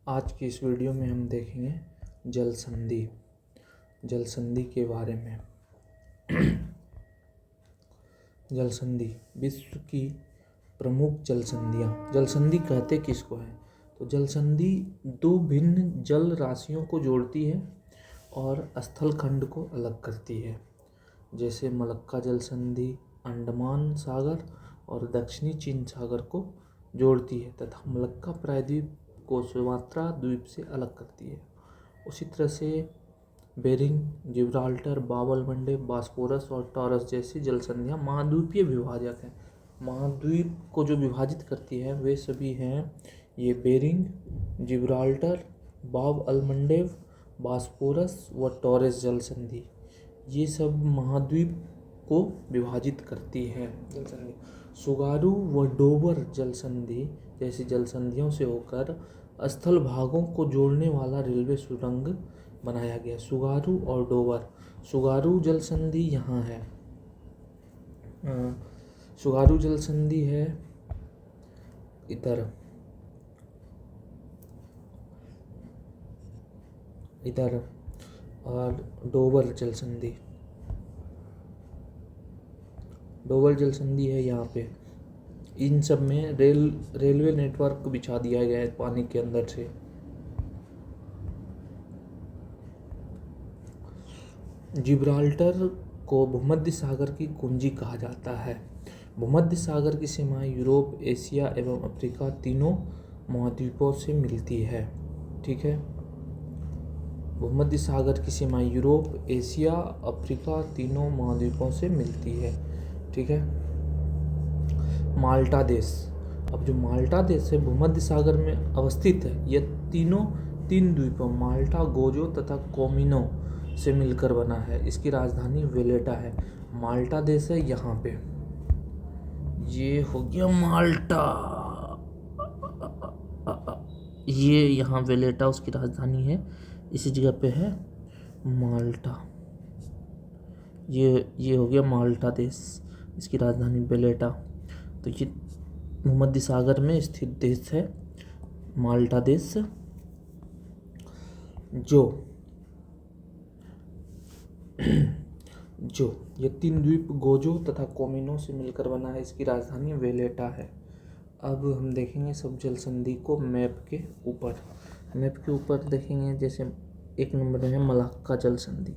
आज की इस वीडियो में हम देखेंगे जल संधि के बारे में। जल संधि विश्व की प्रमुख जल संधियाँ। जल संधि कहते किसको हैं? तो जल संधि दो भिन्न जल राशियों को जोड़ती है और स्थल खंड को अलग करती है। जैसे मलक्का जल संधि अंडमान सागर और दक्षिणी चीन सागर को जोड़ती है तथा मलक्का प्रायद्वीप को सुमात्रा द्वीप से अलग करती है। उसी तरह से बेरिंग, जिब्राल्टर, बाब एल मंडेब, बॉस्फोरस और टॉरस जैसी जल संधियाँ महाद्वीपीय विभाजक हैं। महाद्वीप को जो विभाजित करती है वे सभी हैं ये बेरिंग, जिब्राल्टर, बाब एल मंडेब, बॉस्फोरस व टॉरस जल संधि। ये सब महाद्वीप को विभाजित करती है जल संधि। सुगारू व डोबर जल संधि जैसी जल संधियों से होकर स्थल भागों को जोड़ने वाला रेलवे सुरंग बनाया गया। सुगारू और डोबर। सुगारू जल संधि यहाँ है। सुगारू जल संधि है इधर और डोबर जल संधि है यहाँ पे। इन सब में रेलवे नेटवर्क बिछा दिया गया है पानी के अंदर से। जिब्राल्टर को भूमध्य सागर की कुंजी कहा जाता है। भूमध्य सागर की सीमाएं यूरोप, एशिया एवं अफ्रीका तीनों महाद्वीपों से मिलती है। ठीक है, भूमध्य सागर की सीमाएं यूरोप, एशिया, अफ्रीका तीनों महाद्वीपों से मिलती है। ठीक है। माल्टा देश। अब जो माल्टा देश है भूमध्य सागर में अवस्थित है। यह तीन द्वीपों माल्टा, गोजो तथा कोमिनो से मिलकर बना है। इसकी राजधानी वेलेटा है। माल्टा देश है यहाँ पे। ये हो गया माल्टा। ये यहाँ वेलेटा उसकी राजधानी है। इसी जगह पे है माल्टा। ये हो गया माल्टा देश, इसकी राजधानी वेलेटा। तो ये भूमध्य सागर में स्थित देश है माल्टा देश, जो ये तीन द्वीप गोजो तथा कोमिनो से मिलकर बना है। इसकी राजधानी वेलेटा है। अब हम देखेंगे सब जल संधि को मैप के ऊपर देखेंगे। जैसे एक नंबर में है मलक्का जल संधि।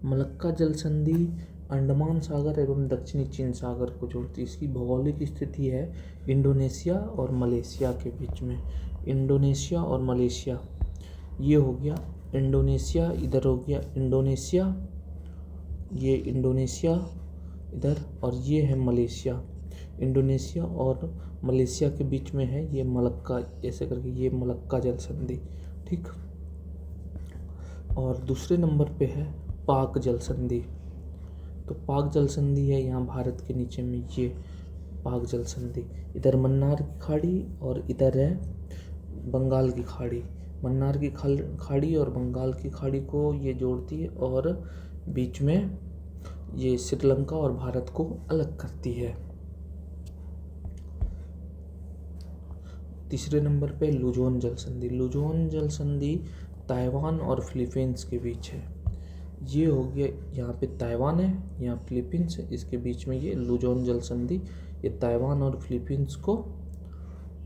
मलक्का जल संधि अंडमान सागर एवं दक्षिणी चीन सागर को जोड़ती है। इसकी भौगोलिक स्थिति है इंडोनेशिया और मलेशिया के बीच में। इंडोनेशिया और मलेशिया, ये हो गया इंडोनेशिया, इधर हो गया इंडोनेशिया, ये इंडोनेशिया इधर, और ये है मलेशिया। इंडोनेशिया और मलेशिया के बीच में है ये मलक्का, ऐसे करके ये मलक्का जल संधि। ठीक। और दूसरे नंबर पे है पाक जल संधि। तो पाक जल संधि है यहाँ भारत के नीचे में, ये पाक जल संधि। इधर मन्नार की खाड़ी और इधर है बंगाल की खाड़ी। मन्नार की खाड़ी और बंगाल की खाड़ी को ये जोड़ती है और बीच में ये श्रीलंका और भारत को अलग करती है। तीसरे नंबर पे लुजोन जल संधि। लुजोन जल संधि ताइवान और फिलीपींस के बीच है। ये हो गया, यहाँ पे ताइवान है, यहाँ फिलीपींस है, इसके बीच में ये लुजोन जल संधि। ये ताइवान और फिलीपींस को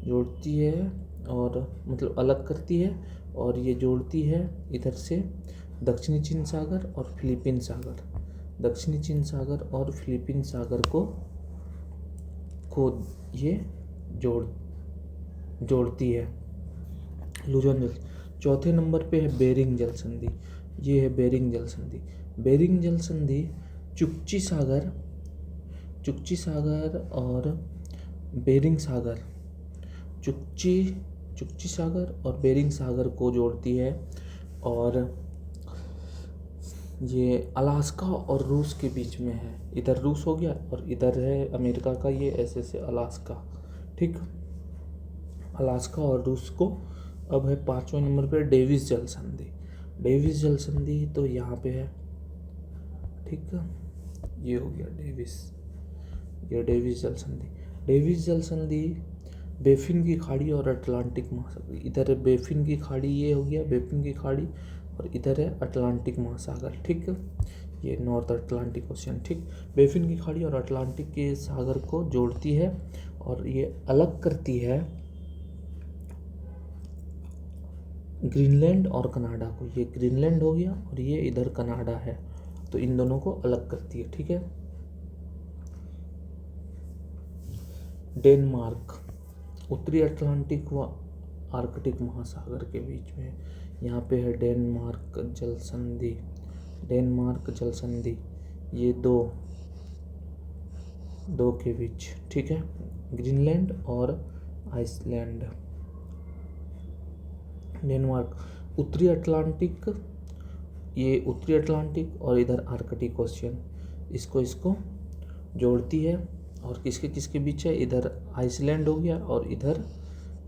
जोड़ती है और मतलब अलग करती है, और ये जोड़ती है इधर से दक्षिणी चीन सागर और फिलीपीन सागर। दक्षिणी चीन सागर और फिलीपीन सागर को ये जोड़ती है लुजोन जल। चौथे नंबर पे है बेरिंग जल संधि। ये है बेरिंग जल संधि। बेरिंग जल संधि चुक्ची सागर और बेरिंग सागर, चुक्ची सागर और बेरिंग सागर को जोड़ती है। और ये अलास्का और रूस के बीच में है। इधर रूस हो गया और इधर है अमेरिका का, ये ऐसे अलास्का। ठीक, अलास्का और रूस को। अब है पांचवें नंबर पे डेविस जल संधि। डेविस जल संधि तो यहाँ पे है। ठीक, ये हो गया डेविस, ये डेविस जल संधि। डेविस जल संधि बेफिन की खाड़ी और अटलांटिक महासागर, इधर है बेफिन की खाड़ी, ये हो गया बेफिन की खाड़ी, और इधर है अटलांटिक महासागर। ठीक, ये नॉर्थ अटलांटिक ओशियन। ठीक, बेफिन की खाड़ी और अटलांटिक के सागर को जोड़ती है और ये अलग करती है ग्रीनलैंड और कनाडा को। ये ग्रीनलैंड हो गया और ये इधर कनाडा है, तो इन दोनों को अलग करती है। ठीक है, डेनमार्क उत्तरी अटलांटिक व आर्कटिक महासागर के बीच में, यहाँ पे है डेनमार्क जल संधि। डेनमार्क जल संधि ये दो के बीच। ठीक है, ग्रीनलैंड और आइसलैंड। डेनमार्क उत्तरी अटलांटिक, ये उत्तरी अटलांटिक और इधर आर्कटिक ओशियन, इसको जोड़ती है। और किसके किसके बीच है, इधर आइसलैंड हो गया और इधर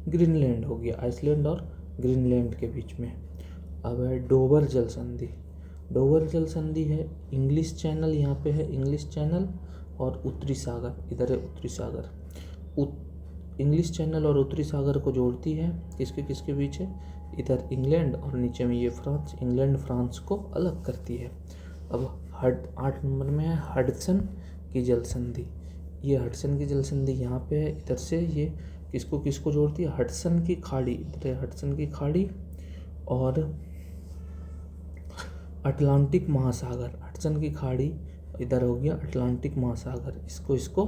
ग्रीनलैंड हो गया, आइसलैंड और ग्रीनलैंड के बीच में। अब है डोवर जल संधि। डोवर जल संधि है इंग्लिश चैनल, यहाँ पे है इंग्लिश चैनल और उत्तरी सागर, इधर है उत्तरी सागर। इंग्लिश चैनल और उत्तरी सागर को जोड़ती है, किसके किसके बीच है, इधर इंग्लैंड और नीचे में ये फ्रांस। इंग्लैंड फ्रांस को अलग करती है। अब 8 नंबर में है हडसन की जल संधि। ये हडसन की जल संधि यहाँ पे है, इधर से ये किसको किसको जोड़ती है, हडसन की खाड़ी, इधर है हडसन की खाड़ी और अटलांटिक महासागर। हडसन की खाड़ी इधर हो गया अटलांटिक महासागर, इसको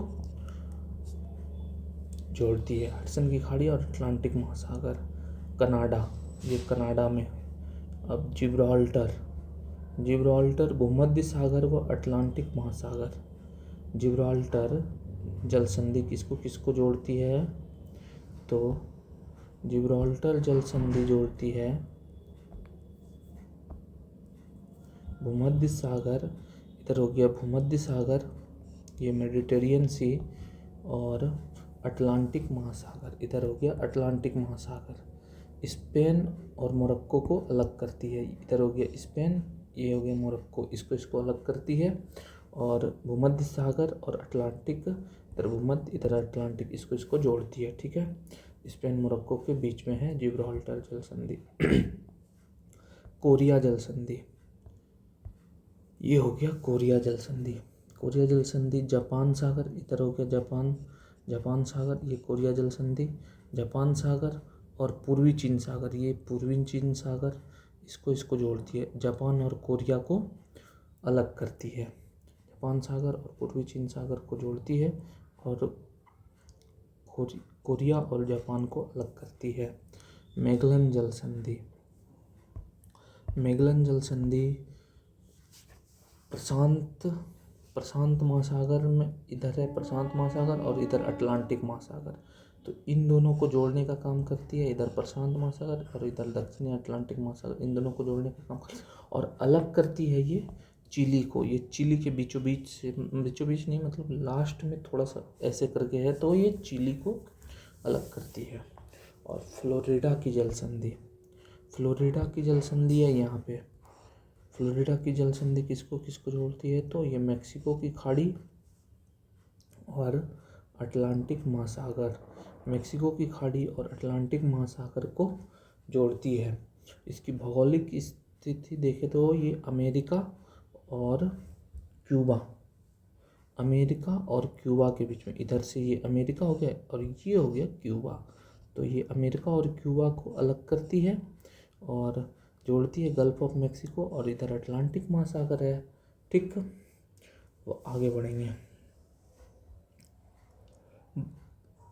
जोड़ती है, हडसन की खाड़ी और अटलांटिक महासागर। कनाडा, ये कनाडा में। अब जिब्राल्टर भूमध्य सागर व अटलांटिक महासागर। जिब्राल्टर जल संधि किसको किसको जोड़ती है, तो जिब्राल्टर जल संधि जोड़ती है भूमध्य सागर, इधर हो गया भूमध्य सागर, ये मेडिटेरियन सी, और अटलांटिक महासागर, इधर हो गया अटलांटिक महासागर। स्पेन और मोरक्को को अलग करती है, इधर हो गया स्पेन, ये हो गया मोरक्को, इसको अलग करती है। और भूमध्य सागर और अटलांटिक, इधर भूमध्य इधर अटलांटिक, इसको जोड़ती है। ठीक है, स्पेन मोरक्को के बीच में है जिब्राल्टर जल संधि। कोरिया जल संधि, ये हो गया कोरिया जल संधि। कोरिया जल संधि जापान सागर, इधर हो गया जापान सागर, ये कोरिया जल संधि। जापान सागर और पूर्वी चीन सागर, ये पूर्वी चीन सागर, इसको जोड़ती है, जापान और कोरिया को अलग करती है। जापान सागर और पूर्वी चीन सागर को जोड़ती है और कोरिया और जापान को अलग करती है। मैगलन जल संधि, मैगलन जल संधि प्रशांत महासागर में, इधर है प्रशांत महासागर और इधर अटलांटिक महासागर, तो इन दोनों को जोड़ने का काम करती है। इधर प्रशांत महासागर और इधर दक्षिणी अटलांटिक महासागर, इन दोनों को जोड़ने का काम करती है और अलग करती है ये चिली को। ये चिली के बीचों बीच से, बीचों बीच नहीं मतलब लास्ट में थोड़ा सा ऐसे करके है, तो ये चिली को अलग करती है। और फ्लोरिडा की जल संधि, फ्लोरिडा की जल संधि है यहाँ पे। फ्लोरिडा की जल संधि किसको किसको जोड़ती है, तो ये मैक्सिको की खाड़ी और अटलांटिक महासागर, मैक्सिको की खाड़ी और अटलांटिक महासागर को जोड़ती है। इसकी भौगोलिक स्थिति देखें तो ये अमेरिका और क्यूबा के बीच में, इधर से ये अमेरिका हो गया और ये हो गया क्यूबा, तो ये अमेरिका और क्यूबा को अलग करती है और जोड़ती है गल्फ ऑफ मैक्सिको, और इधर अटलांटिक महासागर है। ठीक, वो आगे बढ़ेंगे।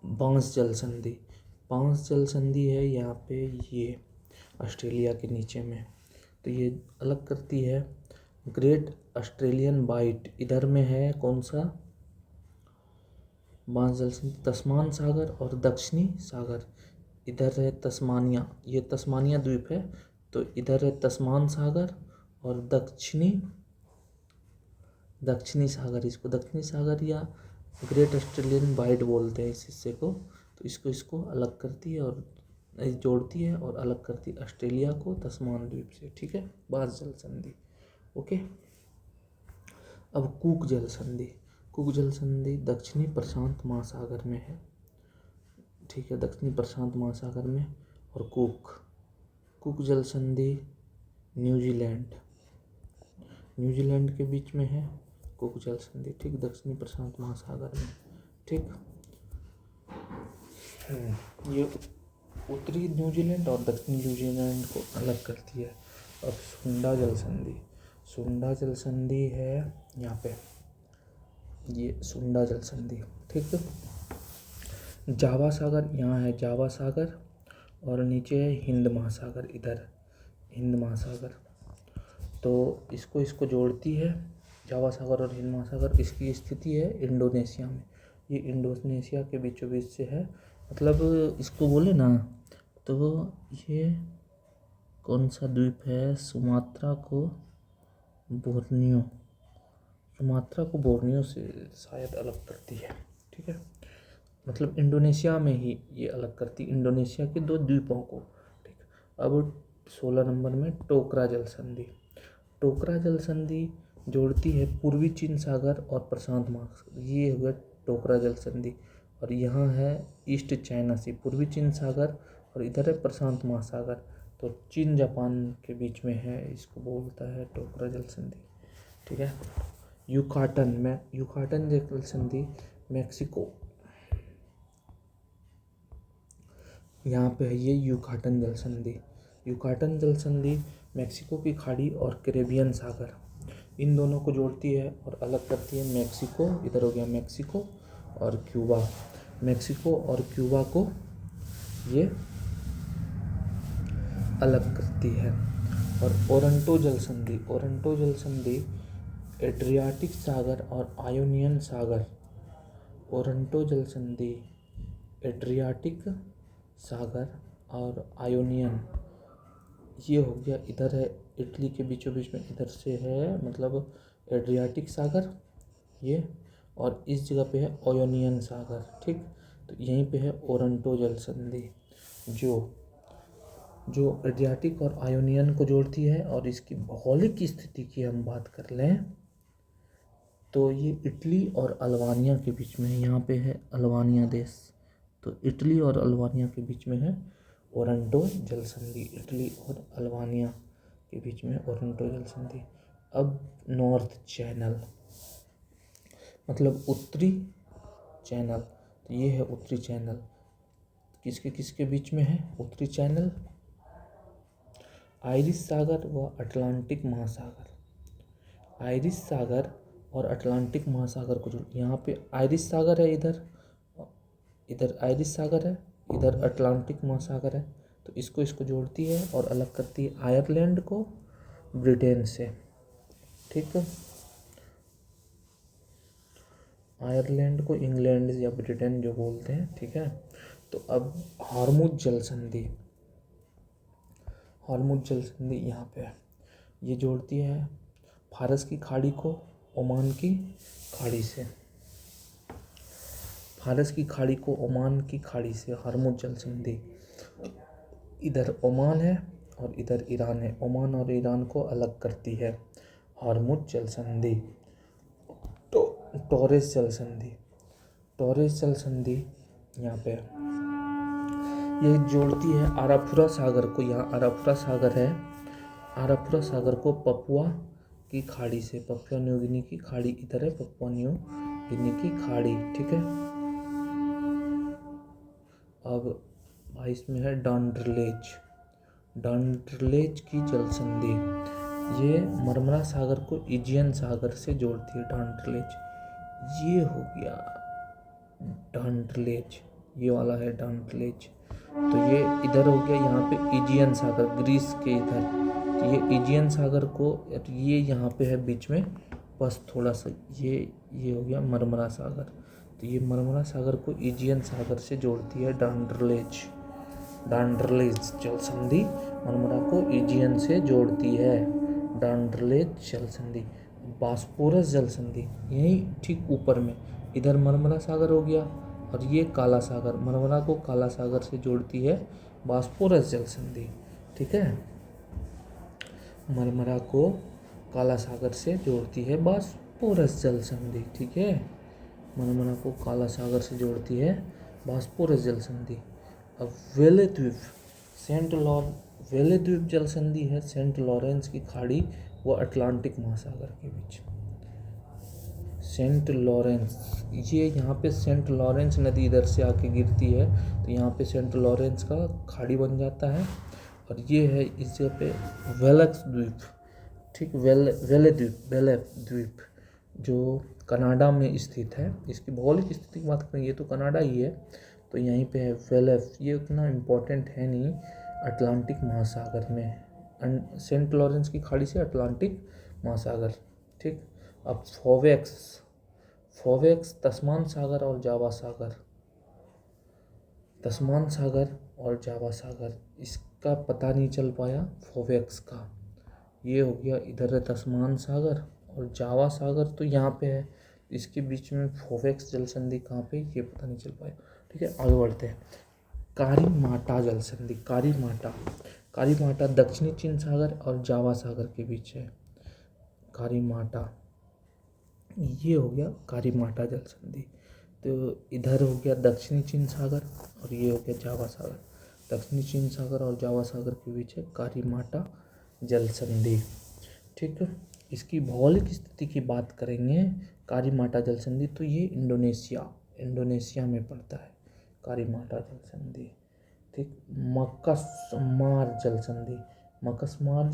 बांस जल संधि, बांस जल संधि है यहाँ पे, ये ऑस्ट्रेलिया के नीचे में, तो ये अलग करती है ग्रेट ऑस्ट्रेलियन बाइट, इधर में है कौन सा बांस जल संधि, तस्मान सागर और दक्षिणी सागर, इधर है तस्मानिया, ये तस्मानिया द्वीप है, तो इधर है तस्मान सागर और दक्षिणी सागर, इसको दक्षिणी सागर या ग्रेट ऑस्ट्रेलियन बाइट बोलते हैं इस हिस्से को, तो इसको अलग करती है और जोड़ती है और अलग करती है ऑस्ट्रेलिया को तस्मान द्वीप से। ठीक है, बांस जल संधि। ओके, अब कूक जल संधि, कूक जल संधि दक्षिणी प्रशांत महासागर में है। ठीक है, दक्षिणी प्रशांत महासागर में। और कुक जल संधि न्यूजीलैंड के बीच में है कुक जल संधि, ठीक, दक्षिणी प्रशांत महासागर में, ठीक। ये उत्तरी न्यूजीलैंड और दक्षिणी न्यूजीलैंड को अलग करती है। अब सुंडा जल संधि है यहाँ पे, ये सुंडा जल संधि, ठीक है। जावा सागर यहाँ है, जावा सागर, और नीचे है हिंद महासागर, इधर हिंद महासागर। तो इसको जोड़ती है जावा सागर और हिंद महासागर। इसकी स्थिति है इंडोनेशिया में, ये इंडोनेशिया के बीचों बीच से है। मतलब इसको बोले ना तो ये कौन सा द्वीप है, सुमात्रा को बोर्नियो से शायद अलग करती है, ठीक है। मतलब इंडोनेशिया में ही ये अलग करती, इंडोनेशिया के 2 द्वीपों को, ठीक। अब 16 नंबर में टोकरा जल संधि जोड़ती है पूर्वी चीन सागर और प्रशांत महासागर, ये हो गया टोकरा जल संधि। और यहाँ है ईस्ट चाइना सी, पूर्वी चीन सागर, और इधर है प्रशांत महासागर, तो चीन जापान के बीच में है, इसको बोलता है टोकरा जल संधि, ठीक है। युकाटन जल संधि मैक्सिको, यहाँ पे है ये युकाटन जल संधि मैक्सिको की खाड़ी और कैरेबियन सागर, इन दोनों को जोड़ती है और अलग करती है। मैक्सिको, इधर हो गया मैक्सिको और क्यूबा को ये अलग करती है। और ओरंटो जल संधि एड्रियाटिक सागर और आयोनियन सागर, ओरंटो जल संधि एड्रियाटिक सागर और आयोनियन, ये हो गया, इधर है इटली के बीचों बीच में, इधर से है मतलब एड्रियाटिक सागर ये, और इस जगह पे है आयोनियन सागर, ठीक। तो यहीं पे है ओरंटो जल संधि जो एड्रियाटिक और आयोनियन को जोड़ती है। और इसकी भौगोलिक स्थिति की हम बात कर लें तो ये इटली और अल्बानिया के बीच में है, यहाँ पे है अल्बानिया देश, तो इटली और अल्बानिया के बीच में है ओरंटो जल संधि, इटली और अल्बानिया के बीच में ओरंटो जल संधि। अब नॉर्थ चैनल मतलब उत्तरी चैनल, तो ये है उत्तरी चैनल, किसके बीच में है उत्तरी चैनल, आयरिश सागर व अटलांटिक महासागर को जोड़, यहाँ पे आयरिश सागर है, इधर आयरिश सागर है, इधर अटलांटिक महासागर है, तो इसको जोड़ती है और अलग करती है आयरलैंड को ब्रिटेन से, ठीक है। आयरलैंड को इंग्लैंड या ब्रिटेन जो बोलते हैं, ठीक है। तो अब हॉर्मुज जल संधि यहाँ पे है, ये जोड़ती है फारस की खाड़ी को ओमान की खाड़ी से, हॉर्मुज जल संधि। इधर ओमान है और इधर ईरान है, ओमान और ईरान को अलग करती है हॉर्मुज जल संधि। टॉरेस जल संधि यहाँ पे ये जोड़ती है आराफुरा सागर को, यहाँ आराफुरा सागर है, आराफुरा सागर को पपुआ की खाड़ी से, पपुआ न्यू गिनी की खाड़ी इधर है, पपुआ न्यू गिनी की खाड़ी, ठीक है। अब 22 में है डांडरलेच की जल संधि, ये मरमरा सागर को इजियन सागर से जोड़ती है, डांडरलेच, ये हो गया डांडरलेच, ये वाला है डांडरलेच। तो ये इधर हो गया, यहाँ पे इजियन सागर ग्रीस के इधर, तो ये इजियन सागर को, ये यहाँ पे है बीच में बस थोड़ा सा, ये हो गया मरमरा सागर, तो ये मरमरा सागर को इजियन सागर से जोड़ती है डांडरलेच जल संधि, मरमरा को इजियन से जोड़ती है डांडरलेच जल संधि। बास्पोरस जल संधि यहीं ठीक ऊपर में, इधर मरमरा सागर हो गया और ये काला सागर, मरमरा को काला सागर से जोड़ती है बास्पोरस जल संधि, ठीक है। मरमरा को काला सागर से जोड़ती है बास्पोरस जल संधि, ठीक है। मरमरा को काला सागर से जोड़ती है बॉस्पोरस जल संधि। अब वेले द्वीप, वेले द्वीप जल संधि है सेंट लॉरेंस की खाड़ी व अटलांटिक महासागर के बीच। सेंट लॉरेंस, ये यहाँ पे सेंट लॉरेंस नदी इधर से आके गिरती है तो यहाँ पे सेंट लॉरेंस का खाड़ी बन जाता है। और ये है इस जगह पे वेलक्स द्वीप, ठीक, वेले द्वीप जो कनाडा में स्थित है। इसकी भौगोलिक स्थिति की बात करें ये तो कनाडा ही है, तो यहीं पे है वेलेफ। ये उतना इम्पोर्टेंट है नहीं अटलांटिक महासागर में, सेंट लॉरेंस की खाड़ी से अटलांटिक महासागर, ठीक। अब फोवेक्स तस्मान सागर और जावा सागर, तस्मान सागर और जावा सागर, इसका पता नहीं चल पाया फोवेक्स का। ये हो गया इधर है तस्मान सागर और जावा सागर तो यहाँ पे है, इसके बीच में फोवेक्स जल संधि कहाँ पे ये पता नहीं चल पाया। ठीक है, आगे बढ़ते हैं। कारीमाटा जल संधि, कारीमाटा दक्षिणी चीन सागर और जावा सागर के बीच है। कारीमाटा, ये हो गया कारीमाटा जल संधि। तो इधर हो गया दक्षिणी चीन सागर और ये हो गया जावा सागर। दक्षिणी चीन सागर और जावा सागर के बीच है कारीमाटा जल संधि, ठीक है। इसकी भौगोलिक स्थिति की बात करेंगे कारीमाटा जल संधि तो ये इंडोनेशिया में पड़ता है कारीमाटा जल संधि, ठीक। मकसमार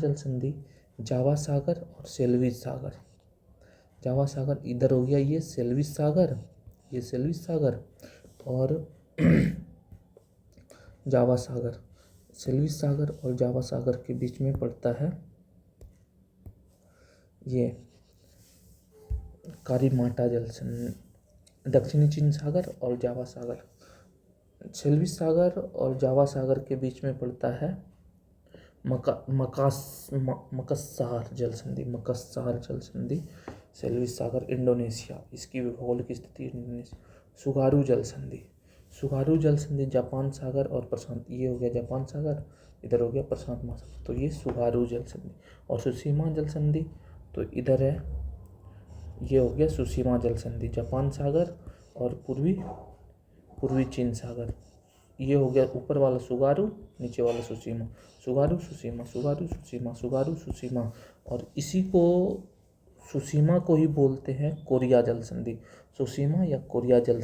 जल संधि जावा सागर और सेल्विस सागर, जावा सागर इधर हो गया ये सेल्विस सागर और जावा सागर, सेल्विस सागर और जावा सागर के बीच में पड़ता है ये कारीमाटा जल संधि। दक्षिणी चीन सागर और जावा सागर, सेल्विस सागर और जावा सागर के बीच में पड़ता है मकस्सार जल संधि, सेल्विस सागर इंडोनेशिया, इसकी भौगोलिक स्थिति इंडोनेशिया। सुगारू जल संधि जापान सागर और प्रशांत, ये हो गया जापान सागर, इधर हो गया प्रशांत महासागर, तो ये सुगारू जल संधि। और सुसीमा जल संधि तो इधर है, ये हो गया सुसीमा जल संधि, जापान सागर और पूर्वी चीन सागर। ये हो गया ऊपर वाला सुगारू, नीचे वाला सुसीमा, सुगारू सुसीमा। और इसी को सुसीमा को ही बोलते हैं कोरिया जल संधि, सुसीमा या कोरिया जल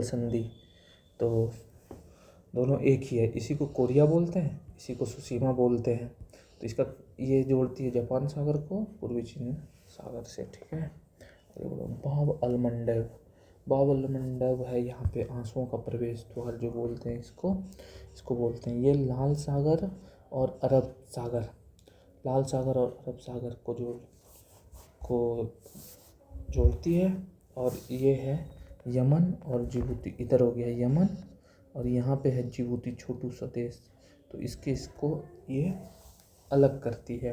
संधि, तो दोनों एक ही है। इसी को कोरिया बोलते हैं, इसी को सुसीमा बोलते हैं। तो इसका ये जोड़ती है जापान सागर को पूर्वी चीन सागर से, ठीक है। बाब अलमंडब है यहाँ पे आंसुओं का प्रवेश द्वार जो बोलते हैं, इसको बोलते हैं। ये लाल सागर और अरब सागर को जोड़ती है। और ये है यमन और जिबूती, इधर हो गया यमन और यहाँ पे है जिबूती, छोटू सा देश, तो इसको ये अलग करती है।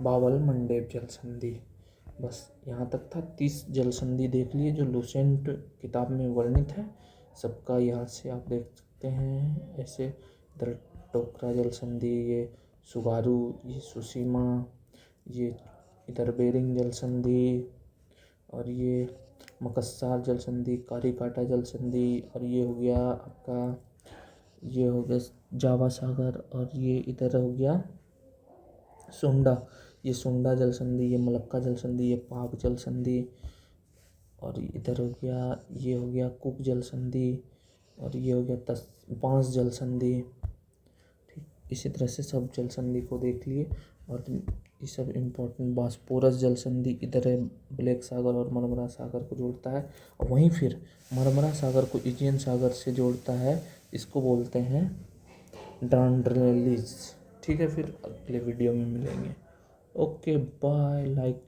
बाब अलमंडब जल संधि, बस यहाँ तक था। 30 जल संधि देख लिए जो लूसेंट किताब में वर्णित है सबका, यहाँ से आप देख सकते हैं ऐसे। इधर टोकरा जल संधि, ये सुगारू, ये सुसीमा, ये इधर बेरिंग जल संधि, और ये मकस्सार जल संधि, कारीकाटा जल संधि, और ये हो गया आपका, ये हो गया जावा सागर, और ये इधर हो गया सुंडा जल संधि, ये मलक्का जल संधि, ये पाक जल संधि, और इधर हो गया, ये हो गया कुक जल संधि, और ये हो गया बांस जल संधि, ठीक। इसी तरह से सब जल संधि को देख लिए। और ये सब इम्पोर्टेंट। बॉस्पोरस जल संधि इधर है, ब्लैक सागर और मरमरा सागर को जोड़ता है, और वहीं फिर मरमरा सागर को एजियन सागर से जोड़ता है, इसको बोलते हैं डांड्रेलिस, ठीक है। फिर अगले वीडियो में मिलेंगे। Okay bye, like